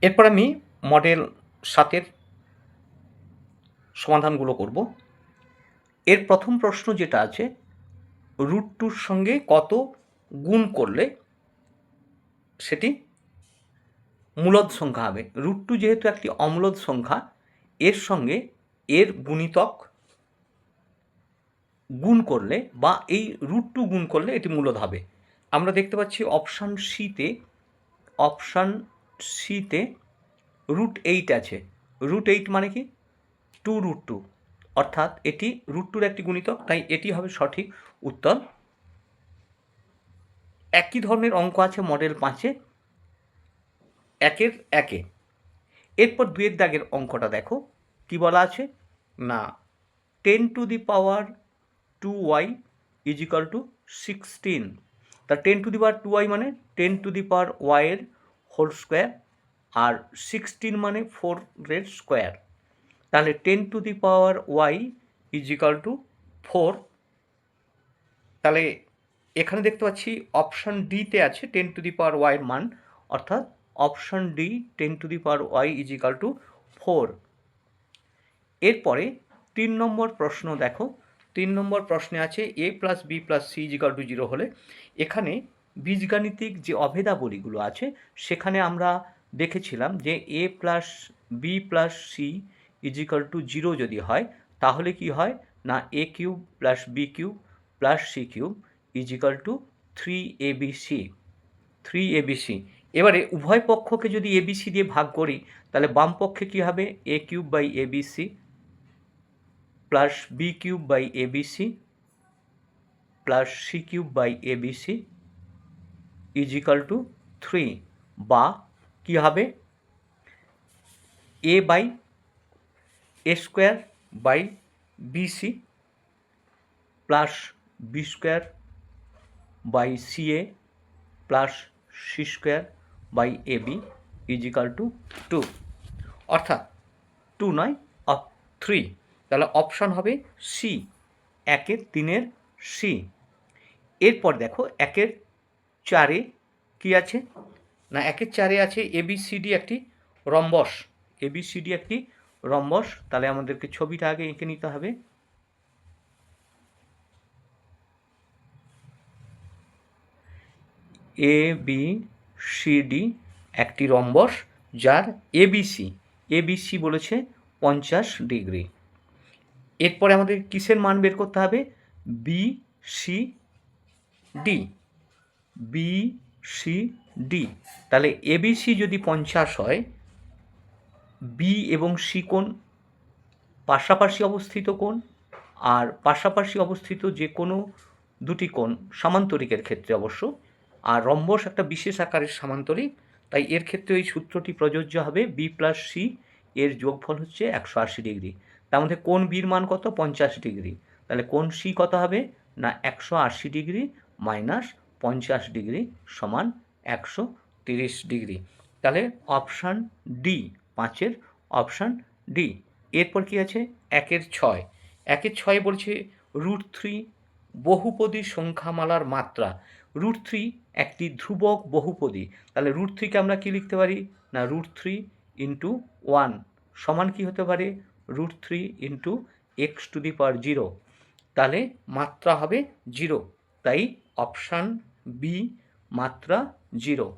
এরপর আমি মডেল 7-এর সমাধানগুলো করব। এর প্রথম প্রশ্ন যেটা আছে, √2 সঙ্গে কত গুণ করলে সেটি মূলদ সংখ্যা হবে। √2 যেহেতু একটি অমূলদ সংখ্যা, এর সঙ্গে এর গুণিতক গুণ করলে বা এই √2 গুণ করলে এটি মূলদ হবে। আমরা দেখতে পাচ্ছি অপশান সিতে √8 আছে। √8 মানে কি? 2√2, অর্থাৎ এটি √2-র একটি গুণিতক, তাই এটি হবে সঠিক উত্তর। একই ধরনের অঙ্ক আছে মডেল 5-এ, 1-এর 1-এ। এরপর 2-এর দাগের অঙ্কটা দেখো কি বলা আছে না, 10⁻² = 16। তা 10⁻² মানে 10⁻y এর হোল স্কোয়ার, আর 16 মানে 4-এর স্কোয়ার। তাহলে 10⁻y = 4। তাহলে এখানে দেখতে পাচ্ছি অপশান ডিতে আছে 10⁻y এর মান, অর্থাৎ অপশান ডি 10⁻y = 4। এরপরে 3 নম্বর প্রশ্ন দেখো। 3 নম্বর প্রশ্নে আছে a + b + c = 0 হলে, এখানে বীজগাণিতিক যে অভেদাবলীগুলো আছে সেখানে আমরা দেখেছিলাম যে a + b + c = 0 যদি হয়, তাহলে কি হয় না, a³ + b³ + c³ = 3abc। 3abc। এবারে উভয় পক্ষকে যদি abc দিয়ে ভাগ করি, তাহলে বাম পক্ষে কী হবে, a³/abc + b³/abc + c³/abc = 3, বা কী হবে, a/a² + b²/ca + c²/ab = 2, অর্থাৎ 2 নয় 3। তাহলে অপশান হবে সি, 1-এর 3-এর সি। এরপর দেখো 1-এর 4-এ কী আছে না, 1-এর 4-এ আছে ABCD একটি রম্বস। ABCD একটি রম্বস। তাহলে আমাদেরকে ছবিটা আগে এঁকে নিতে হবে। ABCD একটি রম্বস, যার ABC বলেছে 50 ডিগ্রি। এরপরে আমাদের কিসের মান বের করতে হবে, BCD। তাহলে ABC যদি 50 হয়, B এবং C কোণ পাশাপাশি অবস্থিত কোণ, আর পাশাপাশি অবস্থিত যে কোনো দুটি কোণ সামান্তরিকের ক্ষেত্রে অবশ্য, আর রম্বস একটা বিশেষ আকারের সামান্তরিক, তাই এর ক্ষেত্রে এই সূত্রটি প্রযোজ্য হবে। B + C এর যোগফল হচ্ছে 180 ডিগ্রি। তার মধ্যে কোণ বির মান কত, 50 ডিগ্রি। তাহলে কোণ C কত হবে না, 180 ডিগ্রি মাইনাস 50 ডিগ্রি সমান 130 ডিগ্রি। তাহলে অপশান ডি, 5-এর অপশান ডি। এরপর কি আছে, 1-এর 6। 1-এর 6 বলছে √3 বহুপদী সংখ্যামালার মাত্রা। √3 একটি ধ্রুবক বহুপদী। তাহলে √3-কে আমরা কি লিখতে পারি না, √3 × 1 সমান কি হতে পারে, √3 × x⁴। তাহলে মাত্রা হবে 0, তাই অপশান বি মাত্রা 0।